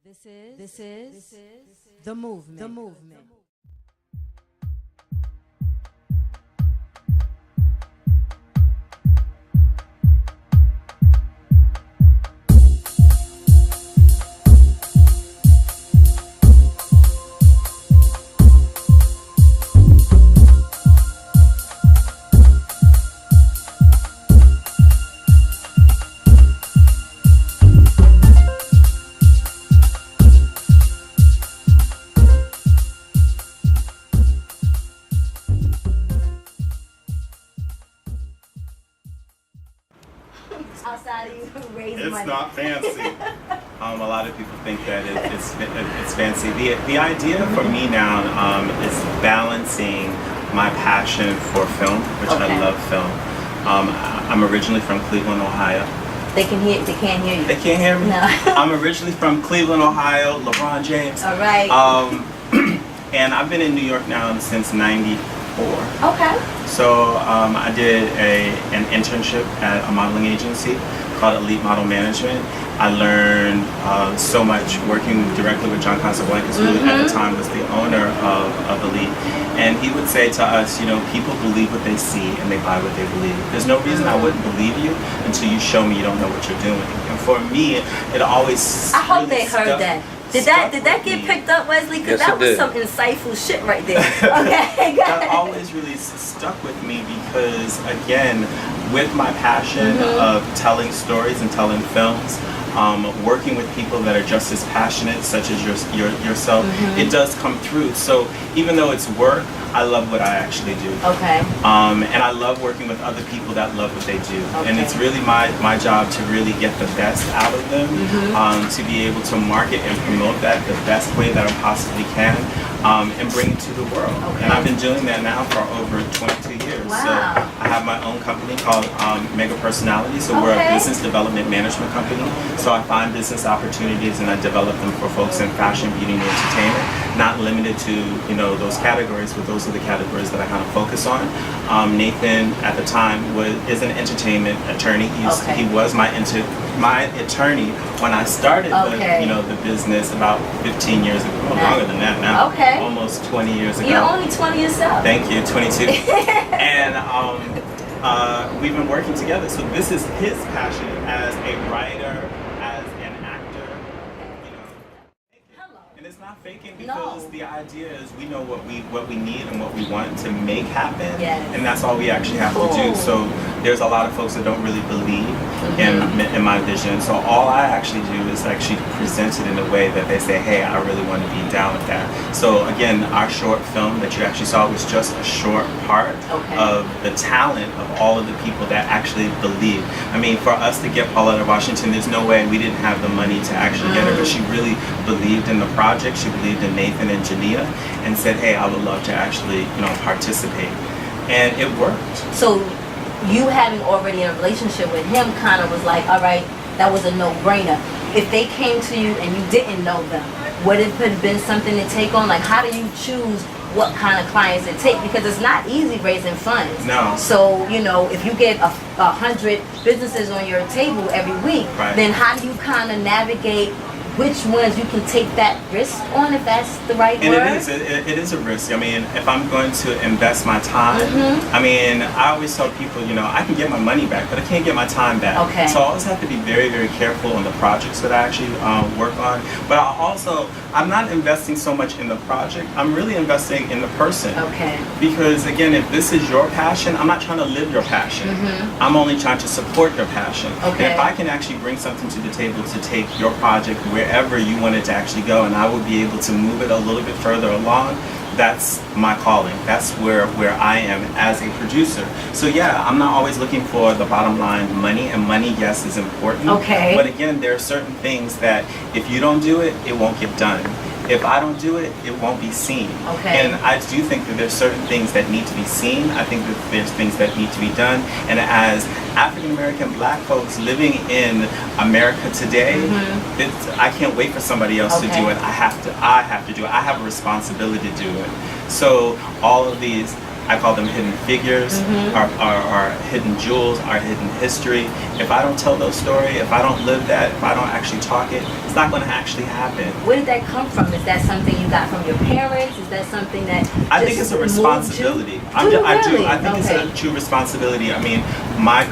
This is the movement. The movement. Outside of you raising It's money. not fancy. A lot of people think that it's fancy. The idea for me now is balancing my passion for film, which I love film. I'm originally from Cleveland, Ohio. They can't hear you. They can't hear me? No. I'm originally from Cleveland, Ohio, LeBron James. All right. And I've been in New York now since '94. Okay. So I did an internship at a modeling agency called Elite Model Management. I learned so much working directly with John Casablancas, who at the time was the owner of Elite. And he would say to us, you know, people believe what they see and they buy what they believe. There's no reason I wouldn't believe you until you show me you don't know what you're doing. And for me, it always I hope they heard that. Did that get picked up, Wesley? Because Yes, that it was did. some insightful shit right there. Okay, go That ahead. always really stuck with me because, again, with my passion of telling stories and telling films, working with people that are just as passionate, such as yourself, it does come through. So even though it's work, I love what I actually do. Okay. And I love working with other people that love what they do. And it's really my job to really get the best out of them, to be able to market and promote that the best way that I possibly can, and bring it to the world. And I've been doing that now for over 22 years. Wow. So I have my own company called Mega Personality. So we're a business development management company. So I find business opportunities and I develop them for folks in fashion, beauty, and entertainment. Not limited to, you know, those categories, but those are the categories that I kind of focus on. Nathan at the time is an entertainment attorney. He was my attorney when I started the business about 15 years ago. Well, longer than that now. Okay. Almost 20 years ago. You're only 20 yourself. Thank you, 22. And we've been working together. So this is his passion as a writer, as an actor. You know. And it's not faking because the idea is we know what we need and what we want to make happen, and that's all we actually have to do. So there's a lot of folks that don't really believe in my vision. So all I actually do is actually present it in a way that they say, hey, I really want to be down with that. So again, our short film that you actually saw was just a short part of the talent of all of the people that actually believe. I mean, for us to get Pauletta Washington, there's no way we didn't have the money to actually get her, but she really believed in the project. She believed in Nathan and Jania and said, hey, I would love to actually, you know, participate. And it worked. So you having already a relationship with him kind of was like, all right, that was a no-brainer. If they came to you and you didn't know them, would it have been something to take on? Like, how do you choose what kind of clients to take? Because it's not easy raising funds. No. So, you know, if you get 100 businesses on your table every week, then how do you kind of navigate which ones you can take that risk on, if that's the right word? And it is a risk. I mean, if I'm going to invest my time, I mean, I always tell people, you know, I can get my money back, but I can't get my time back. Okay. So I always have to be very, very careful on the projects that I actually work on. But I'm not investing so much in the project. I'm really investing in the person. Okay. Because again, if this is your passion, I'm not trying to live your passion. I'm only trying to support your passion. Okay. And if I can actually bring something to the table to take your project wherever you want it to actually go, and I will be able to move it a little bit further along, that's my calling. That's where I am as a producer. So yeah, I'm not always looking for the bottom line money, and money, yes, is important. Okay. But again, there are certain things that if you don't do it, it won't get done. If I don't do it, it won't be seen. Okay. And I do think that there's certain things that need to be seen. I think that there's things that need to be done. And as African American Black folks living in America today, I can't wait for somebody else to do it. I have to do it. I have a responsibility to do it. So all of these I call them hidden figures, our hidden jewels, our hidden history. If I don't tell those stories, if I don't live that, if I don't actually talk it, it's not going to actually happen. Where did that come from? Is that something you got from your parents? Is that something that I think it's a responsibility. I think it's a true responsibility. I mean, my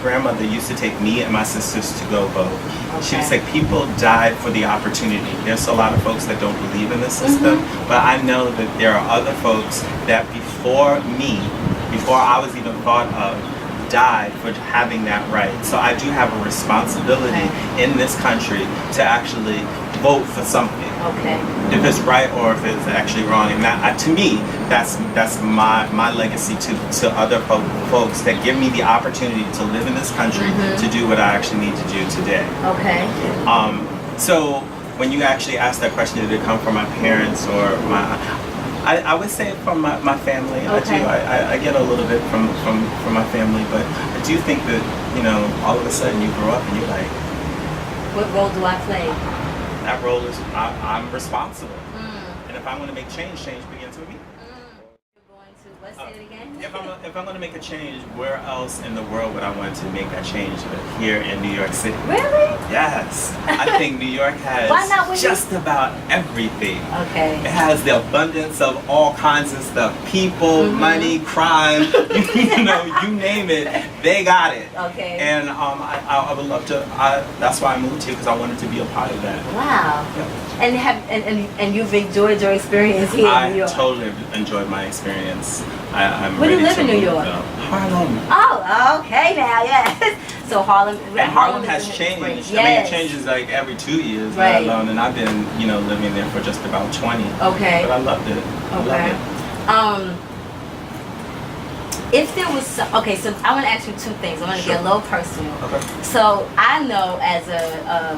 grandmother used to take me and my sisters to go vote. She would say people died for the opportunity. There's a lot of folks that don't believe in the system, but I know that there are other folks that before me, before I was even thought of, died for having that right. So I do have a responsibility in this country to actually vote for something. If it's right or if it's actually wrong. And that, to me, that's my legacy to other folks that give me the opportunity to live in this country to do what I actually need to do today. So when you actually asked that question, did it come from my parents or I would say from my family. I get a little bit from my family, but I do think that, you know, all of a sudden you grow up and you're like, what role do I play? That role is, I'm responsible. And if I'm going to make change begins with me. Let's say it again. If I'm going to make a change, where else in the world would I want to make that change but here in New York City? Really? Yes. I think New York has just about everything. It has the abundance of all kinds of stuff. People, money, crime, you know, you name it, they got it. And I would love to, that's why I moved here, because I wanted to be a part of that. Wow. And you've enjoyed your experience here in New York? I totally enjoyed my experience. Where do you live in New York? Harlem. Oh, okay now, yes. So Harlem has changed. Yes. I mean, it changes like every 2 years, let alone, and I've been, you know, living there for just about 20. But I loved it. If there was so I want to ask you two things. I want to get a little personal. So I know as a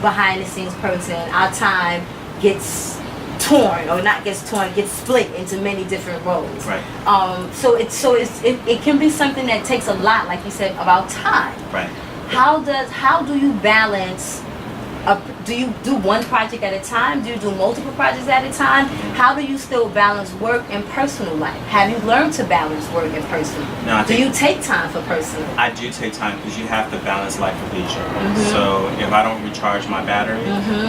behind the scenes person, our time gets torn, or not gets torn, gets split into many different roles. So it can be something that takes a lot, like you said, about time. How do you balance? Do you do one project at a time? Do you do multiple projects at a time? How do you still balance work and personal life? Have you learned to balance work and personal? No, do you take time for personal? I do take time, because you have to balance life with leisure. So if I don't recharge my battery,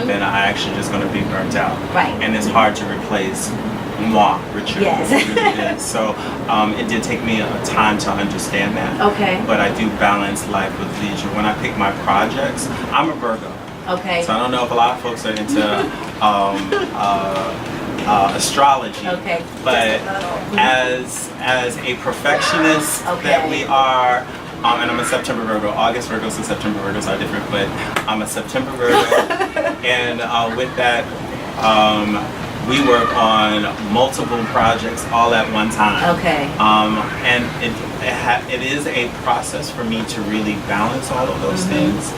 then I actually just going to be burnt out. And it's hard to replace moi, Richard. It really is. So it did take me a time to understand that. But I do balance life with leisure. When I pick my projects, I'm a Virgo. So I don't know if a lot of folks are into astrology, but as a perfectionist that we are, and I'm a September Virgo. August Virgos and September Virgos are different, but I'm a September Virgo, and with that, we work on multiple projects all at one time. And it is a process for me to really balance all of those things.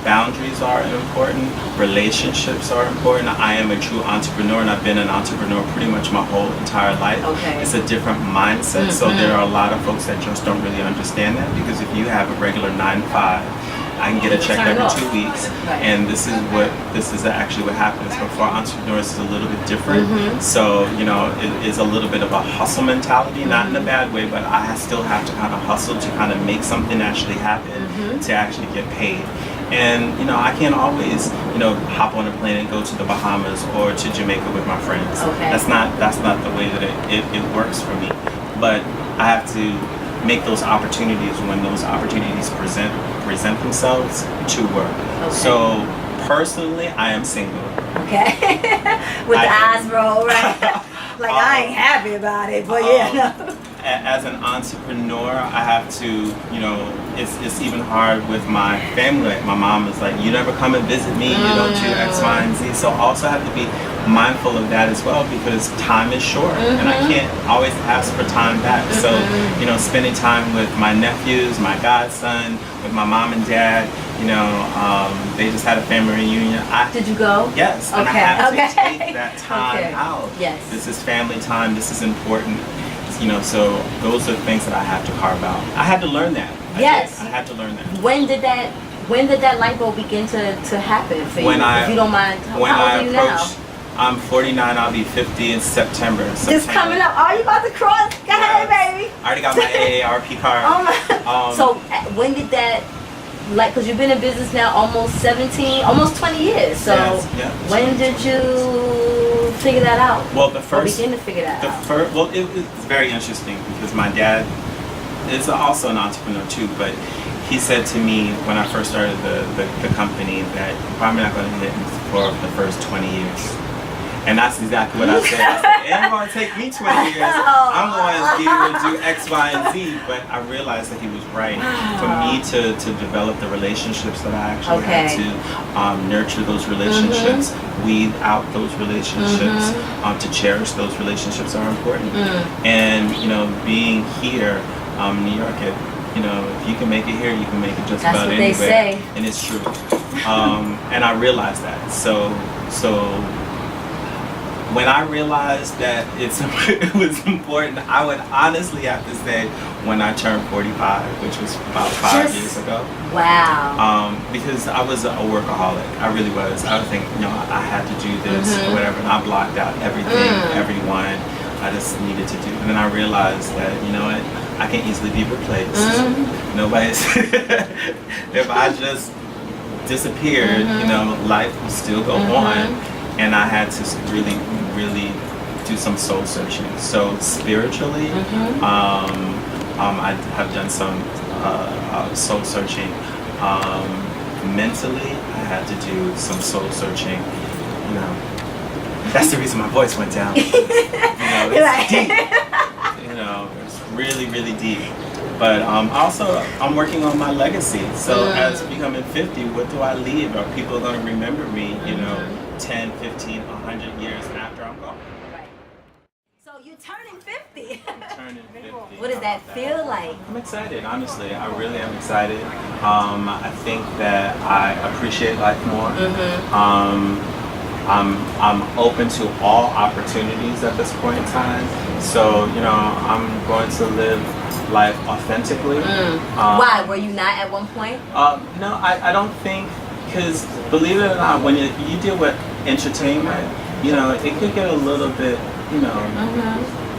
Boundaries are important, relationships are important. I am a true entrepreneur, and I've been an entrepreneur pretty much my whole entire life. It's a different mindset, so there are a lot of folks that just don't really understand that, because if you have a regular 9 to 5, I can get a check every 2 weeks, and this is actually what happens. But for entrepreneurs, it's a little bit different. So, you know, it is a little bit of a hustle mentality, not in a bad way, but I still have to kind of hustle to kind of make something actually happen, to actually get paid. And, you know, I can't always, you know, hop on a plane and go to the Bahamas or to Jamaica with my friends. That's not the way that it works for me. But I have to make those opportunities when those opportunities present themselves to work. So personally, I am single. With the eyes rolled, right? Like I ain't happy about it, but yeah. As an entrepreneur, I have to, you know, it's even hard with my family. Like my mom is like, you never come and visit me, you don't do X, Y, and Z. So I also have to be mindful of that as well, because time is short, and I can't always ask for time back. So, you know, spending time with my nephews, my godson, with my mom and dad, you know, they just had a family reunion. Did you go? Yes, and I have to take that time out. This is family time, this is important. You know, so those are things that I have to carve out. I had to learn that. I had to learn that. When did that light bulb begin to happen for you? If you don't mind, how old are you now? I'm 49. I'll be 50 in September. It's coming up. Are you about to cross? Go ahead, baby. I already got my AARP card. Oh my. So when did that? Like, because you've been in business now almost 20 years. So when did you figure that out? Well, the first. Or begin to figure that out. Well, it was very interesting because my dad is also an entrepreneur too, but he said to me when I first started the company that I'm probably not going to hit for the first 20 years. And that's exactly what I said. I said, it ain't going to take me 20 years. I'm going to be able to do X, Y, and Z. But I realized that he was right. For me to develop the relationships that I actually had to nurture those relationships, weed out those relationships, to cherish those relationships are important. And, you know, being here in New York, you know, if you can make it here, you can make it just about anywhere. That's what they say. And it's true. And I realized that. So when I realized that it was important, I would honestly have to say when I turned 45, which was about 5 years ago. Wow. Because I was a workaholic. I really was. I would think, you know, I had to do this or whatever, and I blocked out everything, everyone I just needed to do. And then I realized that, you know what, I can easily be replaced. Nobody's, if I just disappeared, you know, life will still go on. And I had to really do some soul searching. So spiritually, I have done some soul searching. Mentally, I had to do some soul searching. You know, that's the reason my voice went down. You know, it's deep. You know, it's really deep. But also, I'm working on my legacy. So as becoming 50, what do I leave? Are people going to remember me, you know, 10, 15, 100 years after I'm gone? Right. So you're turning 50. I'm turning 50. What does that feel like? I'm excited, honestly. I really am excited. I think that I appreciate life more. I'm open to all opportunities at this point in time. So, you know, I'm going to live life authentically. Why? Were you not at one point? No, I don't think, because believe it or not, when you deal with entertainment, you know, it could get a little bit, you know,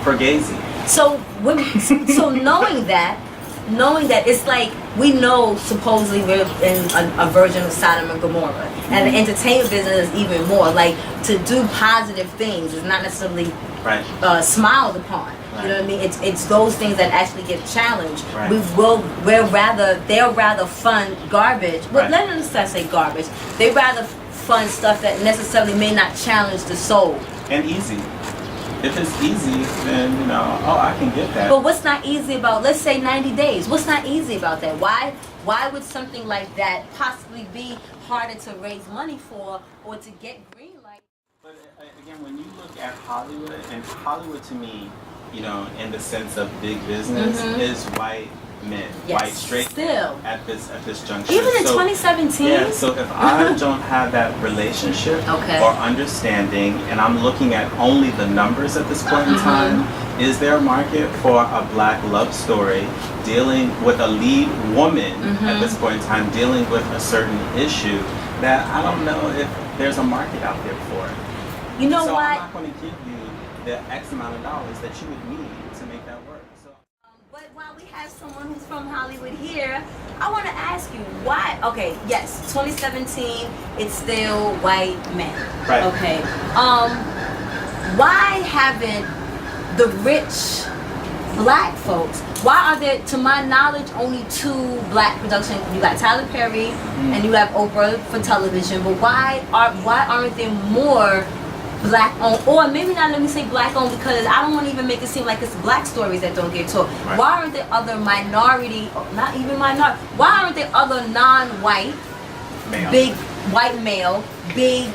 fugazi. So knowing that it's like we know supposedly we're in a version of Sodom and Gomorrah, and the entertainment business is even more. Like, to do positive things is not necessarily smiled upon. You know what I mean? It's those things that actually get challenged. They're rather fun garbage. But let us not say garbage. They rather fun stuff that necessarily may not challenge the soul. And easy. If it's easy, then, you know, I can get that. But what's not easy about, let's say 90 days, what's not easy about that? Why would something like that possibly be harder to raise money for or to get green light? But again, when you look at Hollywood, and Hollywood to me, you know, in the sense of big business, is white men, white straight still at this juncture. Even in 2017. Yeah. So if I don't have that relationship or understanding, and I'm looking at only the numbers at this point in time, is there a market for a black love story dealing with a lead woman at this point in time dealing with a certain issue that I don't know if there's a market out there for it. You know so why? I'm not going to give you the X amount of dollars that you would need to make that work. So. But while we have someone who's from Hollywood here, I want to ask you why. Okay, yes, 2017, it's still white men. Right. Okay. Why haven't the rich black folks? Why are there, to my knowledge, only 2 black production? You got Tyler Perry and you have Oprah for television. But why aren't there more black owned, or maybe not, let me say black owned, because I don't want to even make it seem like it's black stories that don't get told. Why aren't there other minority, not even minority, why aren't there other non-white big white male big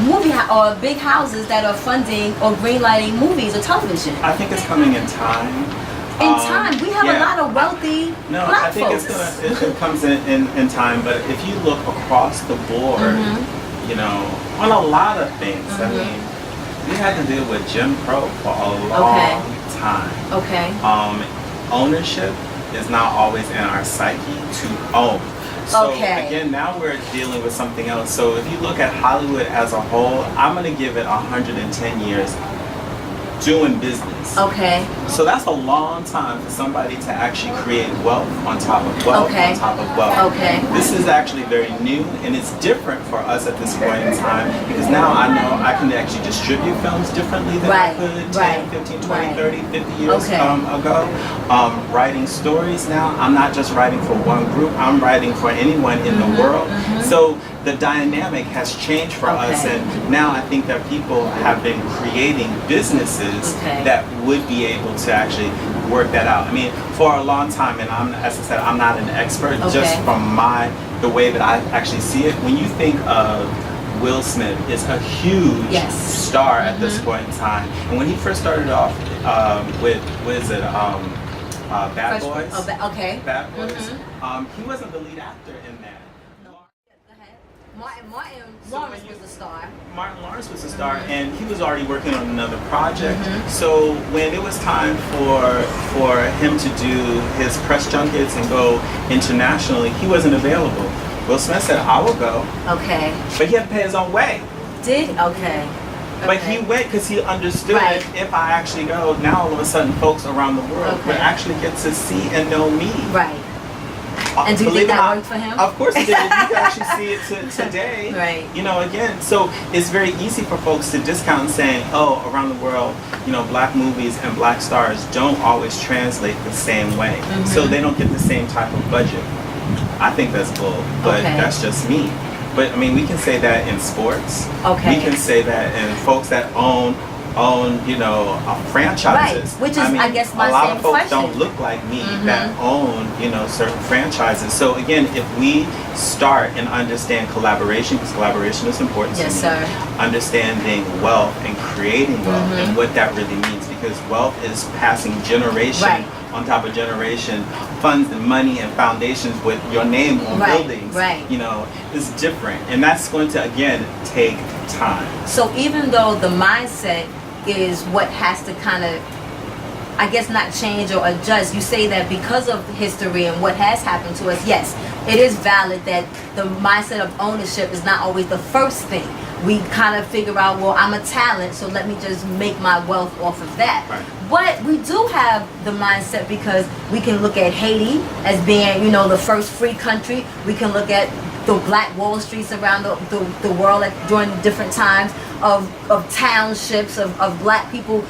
movie or big houses that are funding or greenlighting movies or television? I think it's coming in time. We have a lot of wealthy black folks. It comes in time, but if you look across the board, you know, on a lot of things. I mean, we had to deal with Jim Crow for a long time. Ownership is not always in our psyche to own. So Okay. again, now we're dealing with something else. So if you look at Hollywood as a whole, I'm going to give it 110 years doing business. Okay. So that's a long time for somebody to actually create wealth on top of wealth Okay. on top of wealth. Okay. This is actually very new, and it's different for us at this point in time, because now I know I can actually distribute films differently than I Right. could 10, Right. 15, 20, Right. 30, 50 years Okay. ago. Writing stories now, I'm not just writing for one group, I'm writing for anyone in the world. So the dynamic has changed for us, Okay. and now I think that people have been creating businesses Okay. that would be able to actually work that out. I mean, for a long time, and as I said, I'm not an expert, just Okay. from the way that I actually see it. When you think of Will Smith, is a huge Yes. star at this point in time, and when he first started off with, what is it, Bad Boys? Oh, okay. Bad Boys. He wasn't the lead actor in that. No. Go ahead. Martin Lawrence was the star. Martin Lawrence was a star, and he was already working on another project. So when it was time for him to do his press junkets and go internationally, he wasn't available. Will Smith said, "I will go," Okay. but he had to pay his own way. Did? Okay. But he went because he understood, Right. if I actually go, now all of a sudden folks around the world would Okay. actually get to see and know me. Right. And do you Believe think it or that not, worked for him? Of course it did. You can actually see it today. Right. You know, again, so it's very easy for folks to discount and saying, oh, around the world, you know, black movies and black stars don't always translate the same way. So they don't get the same type of budget. I think that's bull, but Okay. that's just me. But I mean, we can say that in sports. Okay. We can say that in folks that own, you know, franchises. Right, which is, I guess, my a lot same of folks question. don't look like me that own, you know, certain franchises. So again, if we start and understand collaboration, because collaboration is important Yes, to me, sir. understanding wealth and creating wealth and what that really means, because wealth is passing generation Right. on top of generation, funds and money and foundations with your name on Right, buildings. right. You know, is different, and that's going to again take time. So even though the mindset is what has to kind of, I guess, not change or adjust, you say that because of history and what has happened to us, yes, it is valid that the mindset of ownership is not always the first thing. We kind of figure out, well, I'm a talent, so let me just make my wealth off of that. Right. But we do have the mindset, because we can look at Haiti as being, you know, the first free country. We can look at the Black Wall Streets around the world during different times of townships, of black people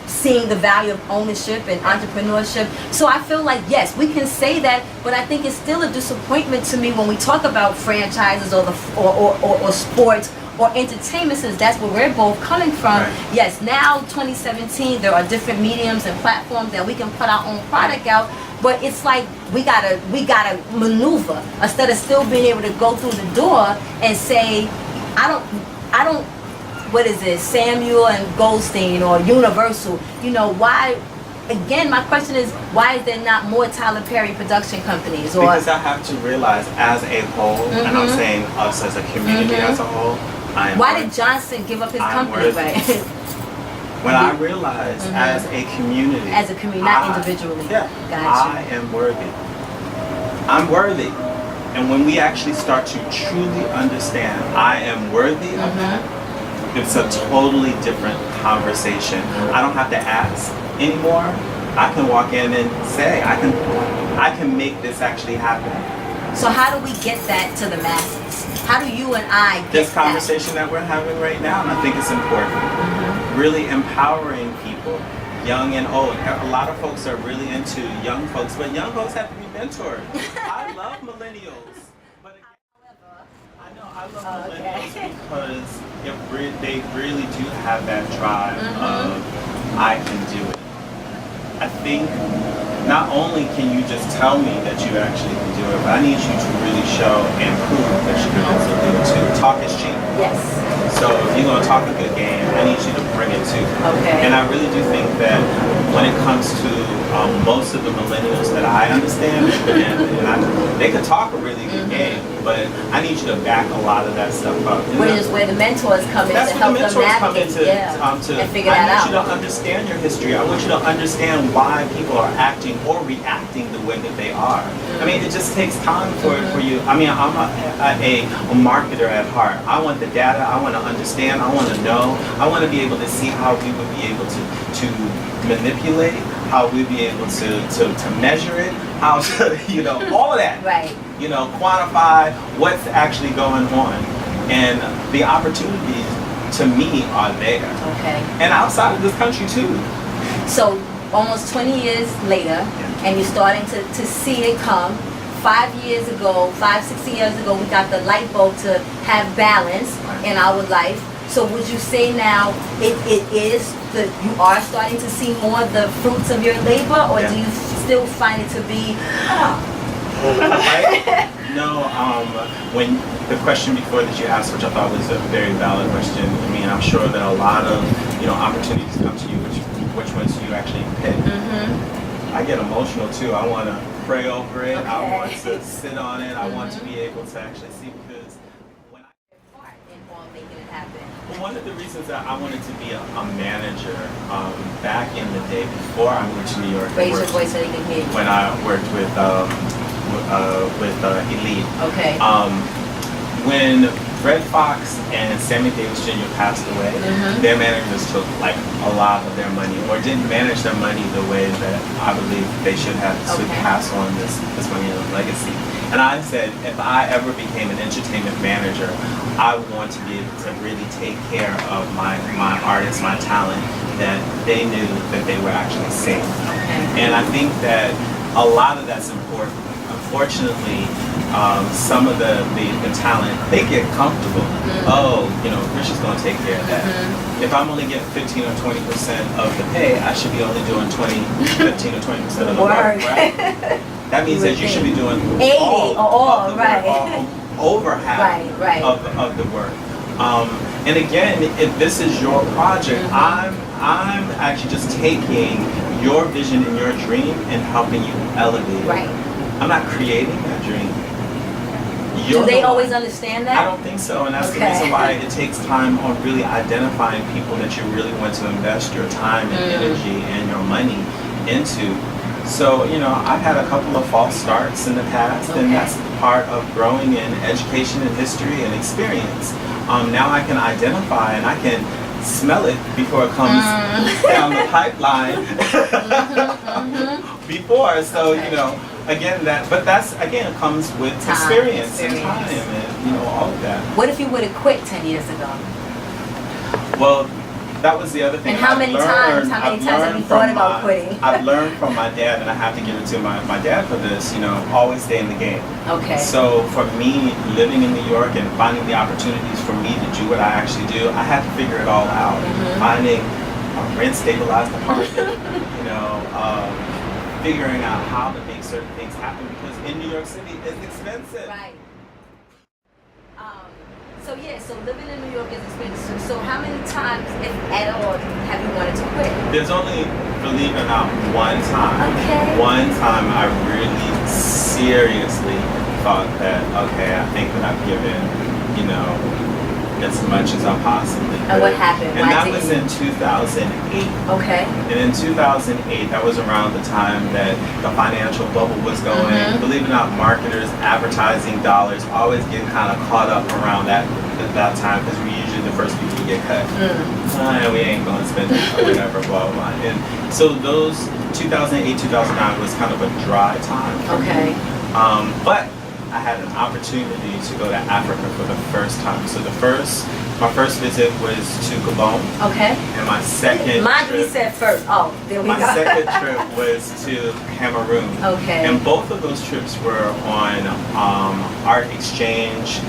seeing the value of ownership and entrepreneurship. So I feel like, yes, we can say that, but I think it's still a disappointment to me when we talk about franchises or sports or entertainment, since that's where we're both coming from. Right. Yes, now 2017, there are different mediums and platforms that we can put our own product out, but it's like we gotta maneuver instead of still being able to go through the door and say, I don't, what is it, Samuel and Goldstein or Universal, you know, why? Again, my question is, why is there not more Tyler Perry production companies? Or Because I have to realize, as a whole, and I'm saying us as a community as a whole, I am why worthy. did Johnson give up his I'm company? worthy. Right. When I realize, as a community, As a community, not individually. Yeah, Gotcha. I am worthy. I'm worthy. And when we actually start to truly understand I am worthy of that, it's a totally different conversation. I don't have to ask anymore. I can walk in and say, I can make this actually happen. So how do we get that to the masses? How do you and I get This conversation that we're having right now, I think it's important. Really empowering people, young and old. A lot of folks are really into young folks, but young folks have to be mentored. I love millennials, but again, I love millennials because they really do have that drive of I can do it. I think not only can you just tell me that you actually can do it, but I need you to really show and prove that you can also do it too. Talk is cheap. Yes. So if you're going to talk a good game, I need you to bring it too. Okay. And I really do think that when it comes to most of the millennials that I understand, they could talk a really good game, but I need you to back a lot of that stuff up. Which is where the mentors come in to help them navigate and figure that out. I want you to understand your history. I want you to understand why people are acting or reacting the way that they are. I mean, it just takes time for you. I mean, I'm a marketer at heart. I want the data. I want to understand. I want to know. I want to be able to see how we would be able to manipulate, how we'd be able to measure it, how to, all of that. Right. Quantify what's actually going on. And the opportunities, to me, are there. Okay. And outside of this country, too. So, almost 20 years later, and you're starting to see it come. 5 years ago, 6 years ago, we got the light bulb to have balance in our life. So would you say now it is that you are starting to see more of the fruits of your labor, or do you still find it to be? No, when the question before that you asked, which I thought was a very valid question, I mean, I'm sure that a lot of opportunities come to you, which ones do you actually pick? I get emotional too. I want to pray over it. I want to sit on it. I want to be able to actually see, because when well, one of the reasons that I wanted to be a manager back in the day before I moved to New York. Raise your voice so they can hear you. When I worked with Elite. Okay. When Red Fox and Sammy Davis Jr. passed away, their managers took like a lot of their money, or didn't manage their money the way that I believe they should have to pass on this money as a legacy. And I said, if I ever became an entertainment manager, I want to be able to really take care of my artists, my talent, that they knew that they were actually safe. And I think that a lot of that's important. Unfortunately, some of the talent, they get comfortable. Oh, Rich is going to take care of that. If I'm only getting 15 or 20% of the pay, I should be only doing 15 or 20% of the work, right? That means that you should be doing 80 all of the right. work, over half of the work. And again, if this is your project, I'm actually just taking your vision and your dream and helping you elevate it. I'm not creating that dream. Do they always understand that? I don't think so, and that's the reason why it takes time on really identifying people that you really want to invest your time and energy and your money into. So, I've had a couple of false starts in the past, and that's part of growing in education and history and experience. Now I can identify and I can smell it before it comes down the pipeline. Before, so again, it comes with experience and time and all of that. What if you would have quit 10 years ago? Well, that was the other thing. And how many times have you thought about quitting? I've learned from my dad, and I have to give it to my dad for this, always stay in the game. Okay. So for me, living in New York and finding the opportunities for me to do what I actually do, I had to figure it all out. Finding a rent-stabilized apartment, figuring out how to make certain things happen, because in New York City, it's expensive. Right. So living in New York is expensive. So how many times, if at all, have you wanted to quit? There's only, believe it or not, one time. Okay. One time I really seriously thought that, I think that I've given, as much as I possibly could. And what happened? And that was in 2008. Okay. And in 2008, that was around the time that the financial bubble was going. Believe it or not, marketers, advertising dollars always get kind of caught up around that time, because we're usually the first people to get cut. And we ain't going to spend it or whatever, blah, blah, blah. And so those 2008, 2009 was kind of a dry time for me. But I had an opportunity to go to Africa for the first time. So my first visit was to Gabon. Okay. And my second trip, said first. Oh, there we go. My second trip was to Cameroon. Okay. And both of those trips were on art exchange,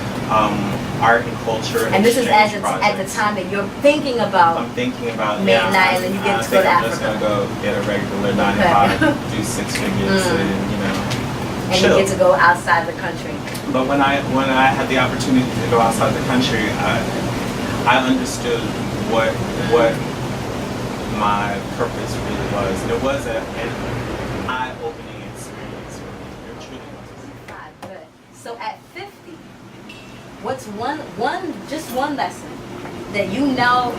art and culture. And this is at the time that you're thinking about. I'm thinking about midnight, and then you get to go to Africa. I'm just gonna go get a regular 9 to 5, do 6 figures, and and chill. You get to go outside the country. But when I had the opportunity to go outside the country, I understood what my purpose really was. And it was an eye-opening experience for me. It truly was. Good. So at 50, what's just one lesson that you now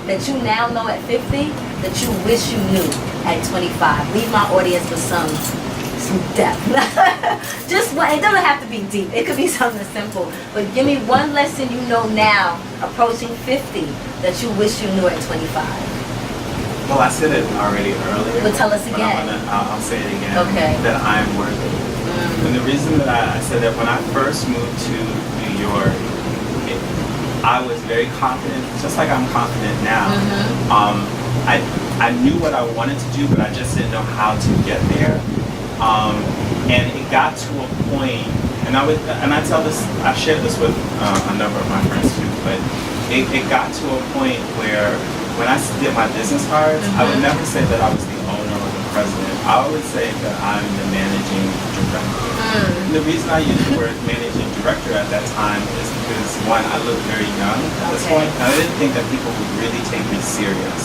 know at 50 that you wish you knew at 25? Leave my audience with some depth. Just one. It doesn't have to be deep. It could be something simple. But give me one lesson you know now, approaching 50, that you wish you knew at 25. Well, I said it already earlier. But tell us again. I'll say it again. Okay. That I'm worthy. And the reason that I said that, when I first moved to New York, I was very confident, just like I'm confident now. I knew what I wanted to do, but I just didn't know how to get there. And it got to a point, and I tell this, I've shared this with a number of my friends too, but it got to a point where when I did my business cards, I would never say that I was the owner or the president. I always say that I'm the managing director. And the reason I use the word managing director at that time is because, one, I looked very young at this point, and I didn't think that people would really take me serious.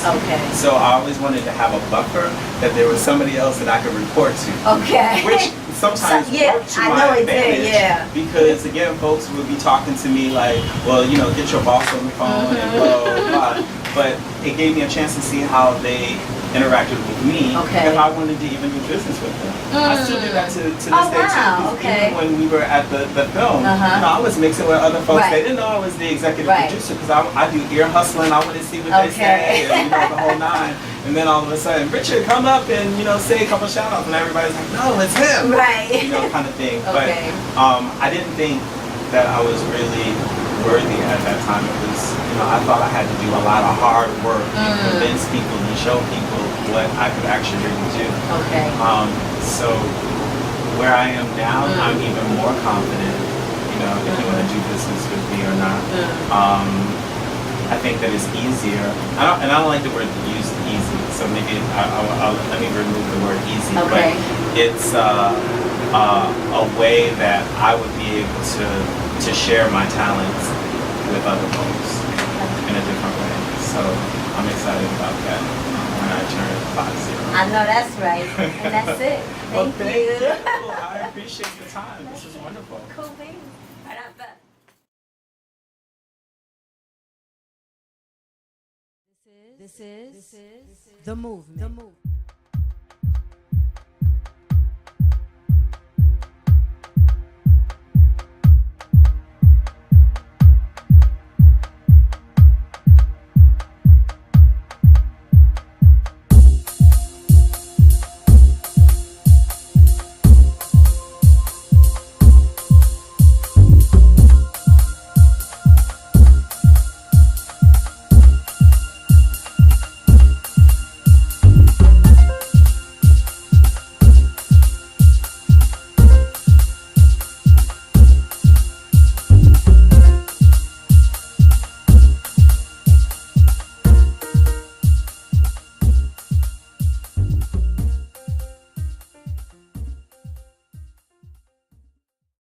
So I always wanted to have a buffer, that there was somebody else that I could report to. Which sometimes worked to my advantage. Because again, folks would be talking to me like, well, you know, get your boss on the phone and blah, blah, blah. But it gave me a chance to see how they interacted with me if I wanted to even do business with them. I still do that to this day too. Even when we were at the film, you know, I was mixing with other folks. They didn't know I was the executive producer, because I do ear hustling. I want to see what they say, and, you know, the whole nine. And then all of a sudden, Richard, come up and, you know, say a couple shout outs, and everybody's like, no, it's him. You know, kind of thing. But I didn't think that I was really worthy at that time. It was, you know, I thought I had to do a lot of hard work and convince people and show people what I could actually really do. So where I am now, I'm even more confident, you know, if you want to do business with me or not. I think that it's easier. I don't like the word used easy, so maybe let me remove the word easy. But it's a way that I would be able to share my talents with other folks in a different way. So I'm excited about that when I turn 50. I know that's right. And that's it. Thank you. I appreciate your time. This is wonderful. Cool beans. Right out there. This is the movement.